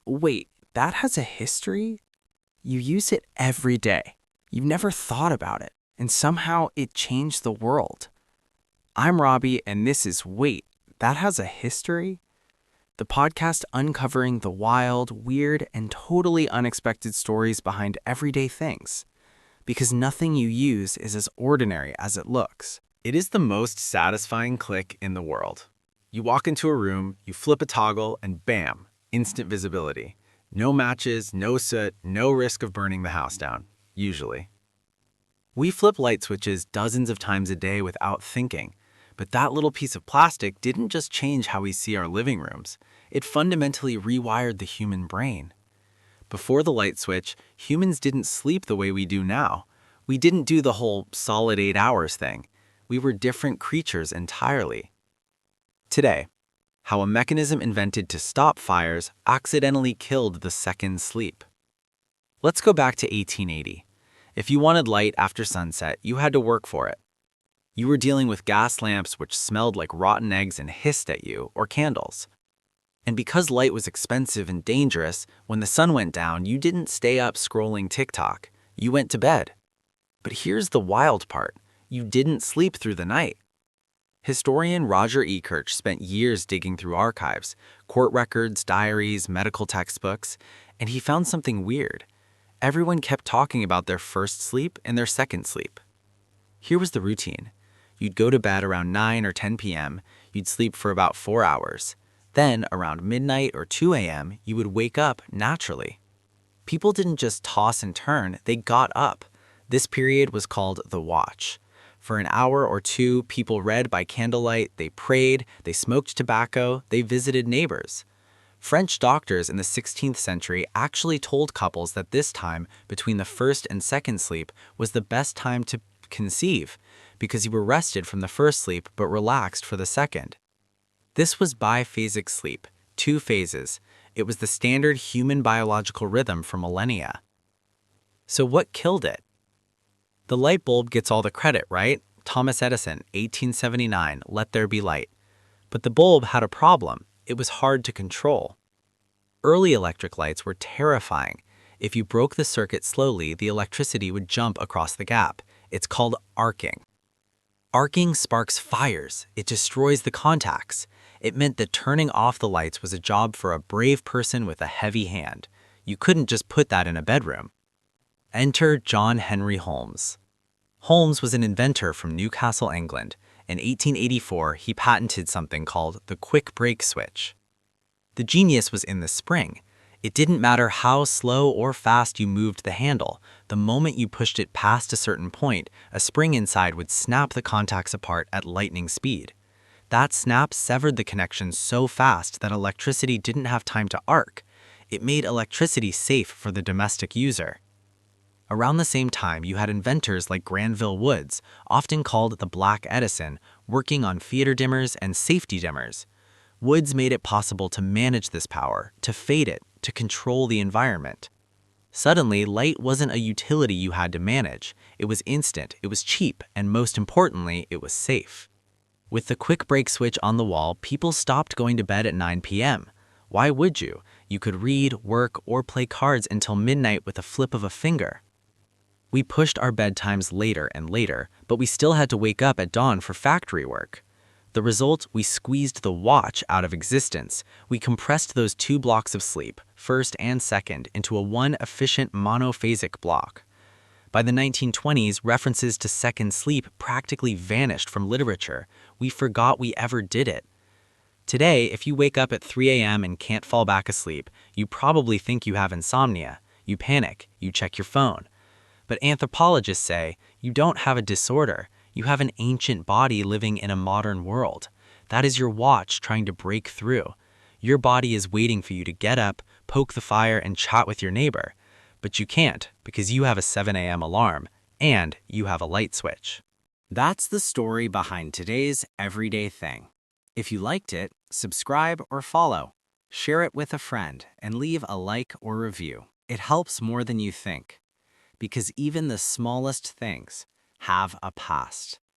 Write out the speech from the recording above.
Wait, that has a history? You use it every day. You've never thought about it, and somehow it changed the world. I'm Robbie, and this is Wait, That Has a History? The podcast uncovering the wild, weird, and totally unexpected stories behind everyday things. Because nothing you use is as ordinary as it looks. It is the most satisfying click in the world. You walk into a room, you flip a toggle, and bam, instant visibility. No matches, no soot, no risk of burning the house down, usually. We flip light switches dozens of times a day without thinking, but that little piece of plastic didn't just change how we see our living rooms. It fundamentally rewired the human brain. Before the light switch, humans didn't sleep the way we do now. We didn't do the whole solid 8 hours thing. We were different creatures entirely. Today, how a mechanism invented to stop fires accidentally killed the second sleep. Let's go back to 1880. If you wanted light after sunset, you had to work for it. You were dealing with gas lamps which smelled like rotten eggs and hissed at you, or candles. And because light was expensive and dangerous, when the sun went down, you didn't stay up scrolling TikTok. You went to bed. But here's the wild part. You didn't sleep through the night. Historian Roger E. Kirch spent years digging through archives, court records, diaries, medical textbooks, and he found something weird. Everyone kept talking about their first sleep and their second sleep. Here was the routine. You'd go to bed around 9 or 10 p.m., you'd sleep for about 4 hours. Then, around midnight or 2 a.m., you would wake up naturally. People didn't just toss and turn, they got up. This period was called the watch. For an hour or two, people read by candlelight, they prayed, they smoked tobacco, they visited neighbors. French doctors in the 16th century actually told couples that this time, between the first and second sleep, was the best time to conceive, because you were rested from the first sleep but relaxed for the second. This was biphasic sleep, 2 phases. It was the standard human biological rhythm for millennia. So what killed it? The light bulb gets all the credit, right? Thomas Edison, 1879, let there be light. But the bulb had a problem. It was hard to control. Early electric lights were terrifying. If you broke the circuit slowly, the electricity would jump across the gap. It's called arcing. Arcing sparks fires. It destroys the contacts. It meant that turning off the lights was a job for a brave person with a heavy hand. You couldn't just put that in a bedroom. Enter John Henry Holmes. Holmes was an inventor from Newcastle, England. In 1884, he patented something called the quick break switch. The genius was in the spring. It didn't matter how slow or fast you moved the handle. The moment you pushed it past a certain point, a spring inside would snap the contacts apart at lightning speed. That snap severed the connection so fast that electricity didn't have time to arc. It made electricity safe for the domestic user. Around the same time, you had inventors like Granville Woods, often called the Black Edison, working on theater dimmers and safety dimmers. Woods made it possible to manage this power, to fade it, to control the environment. Suddenly, light wasn't a utility you had to manage. It was instant, it was cheap, and most importantly, it was safe. With the quick break switch on the wall, people stopped going to bed at 9 p.m. Why would you? You could read, work, or play cards until midnight with a flip of a finger. We pushed our bedtimes later and later, but we still had to wake up at dawn for factory work. The result, we squeezed the watch out of existence. We compressed those 2 blocks of sleep, first and second, into a one efficient monophasic block. By the 1920s, references to second sleep practically vanished from literature. We forgot we ever did it. Today, if you wake up at 3 a.m. and can't fall back asleep, you probably think you have insomnia. You panic, you check your phone. But anthropologists say you don't have a disorder. You have an ancient body living in a modern world. That is your watch trying to break through. Your body is waiting for you to get up, poke the fire, and chat with your neighbor. But you can't because you have a 7 a.m. alarm and you have a light switch. That's the story behind today's everyday thing. If you liked it, subscribe or follow. Share it with a friend and leave a like or review. It helps more than you think. Because even the smallest things have a past.